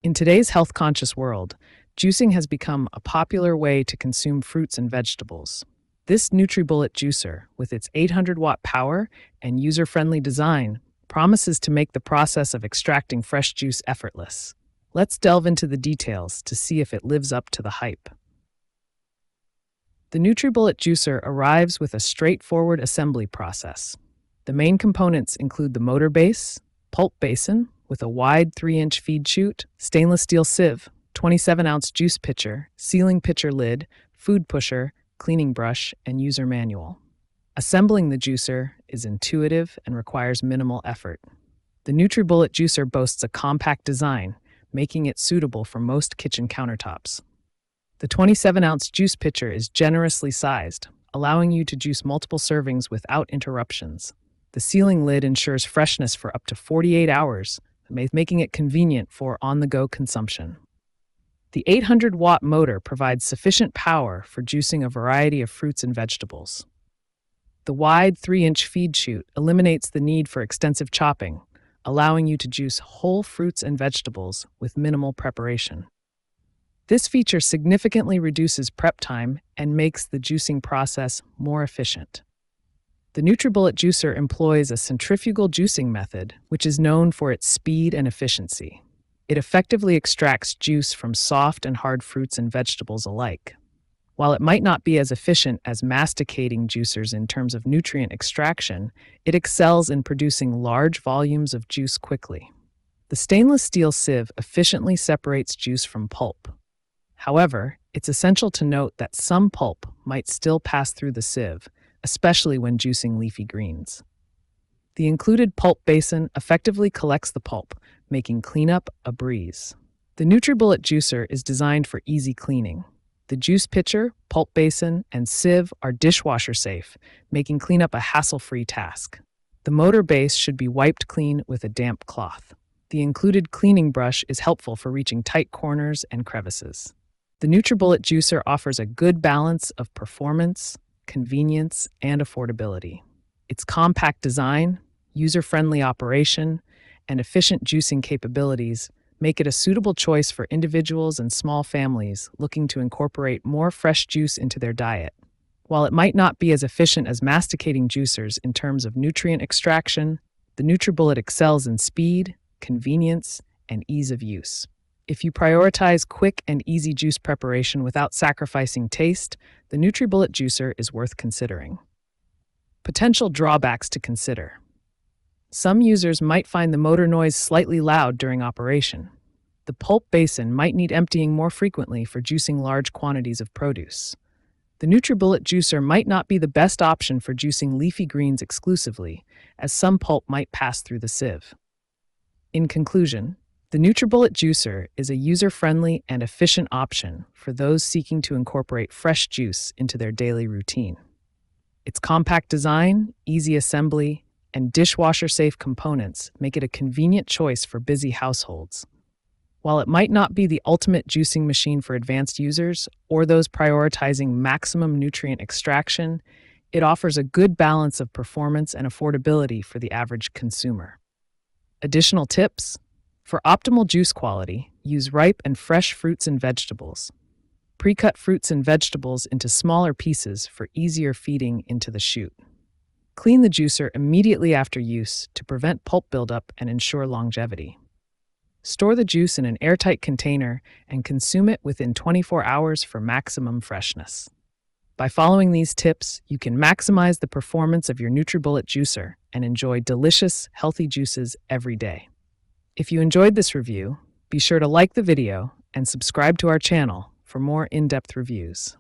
In today's health-conscious world, juicing has become a popular way to consume fruits and vegetables. This NutriBullet Juicer, with its 800-watt power and user-friendly design, promises to make the process of extracting fresh juice effortless. Let's delve into the details to see if it lives up to the hype. The NutriBullet Juicer arrives with a straightforward assembly process. The main components include the motor base, pulp basin with a wide 3-inch feed chute, stainless steel sieve, 27-ounce juice pitcher, sealing pitcher lid, food pusher, cleaning brush, and user manual. Assembling the juicer is intuitive and requires minimal effort. The NutriBullet Juicer boasts a compact design, making it suitable for most kitchen countertops. The 27-ounce juice pitcher is generously sized, allowing you to juice multiple servings without interruptions. The sealing lid ensures freshness for up to 48 hours, making it convenient for on-the-go consumption. The 800-watt motor provides sufficient power for juicing a variety of fruits and vegetables. The wide 3-inch feed chute eliminates the need for extensive chopping, allowing you to juice whole fruits and vegetables with minimal preparation. This feature significantly reduces prep time and makes the juicing process more efficient. The NutriBullet Juicer employs a centrifugal juicing method, which is known for its speed and efficiency. It effectively extracts juice from soft and hard fruits and vegetables alike. While it might not be as efficient as masticating juicers in terms of nutrient extraction, it excels in producing large volumes of juice quickly. The stainless steel sieve efficiently separates juice from pulp. However, it's essential to note that some pulp might still pass through the sieve, especially when juicing leafy greens. The included pulp basin effectively collects the pulp, making cleanup a breeze. The NutriBullet Juicer is designed for easy cleaning. The juice pitcher, pulp basin, and sieve are dishwasher safe, making cleanup a hassle-free task. The motor base should be wiped clean with a damp cloth. The included cleaning brush is helpful for reaching tight corners and crevices. The NutriBullet Juicer offers a good balance of performance, convenience, and affordability. Its compact design, user-friendly operation, and efficient juicing capabilities make it a suitable choice for individuals and small families looking to incorporate more fresh juice into their diet. While it might not be as efficient as masticating juicers in terms of nutrient extraction, the NutriBullet excels in speed, convenience, and ease of use. If you prioritize quick and easy juice preparation without sacrificing taste, the NutriBullet Juicer is worth considering. Potential drawbacks to consider. Some users might find the motor noise slightly loud during operation. The pulp basin might need emptying more frequently for juicing large quantities of produce. The NutriBullet Juicer might not be the best option for juicing leafy greens exclusively, as some pulp might pass through the sieve. In conclusion, the NutriBullet Juicer is a user-friendly and efficient option for those seeking to incorporate fresh juice into their daily routine. Its compact design, easy assembly, and dishwasher-safe components make it a convenient choice for busy households. While it might not be the ultimate juicing machine for advanced users or those prioritizing maximum nutrient extraction, it offers a good balance of performance and affordability for the average consumer. Additional tips: for optimal juice quality, use ripe and fresh fruits and vegetables. Pre-cut fruits and vegetables into smaller pieces for easier feeding into the chute. Clean the juicer immediately after use to prevent pulp buildup and ensure longevity. Store the juice in an airtight container and consume it within 24 hours for maximum freshness. By following these tips, you can maximize the performance of your NutriBullet Juicer and enjoy delicious, healthy juices every day. If you enjoyed this review, be sure to like the video and subscribe to our channel for more in-depth reviews.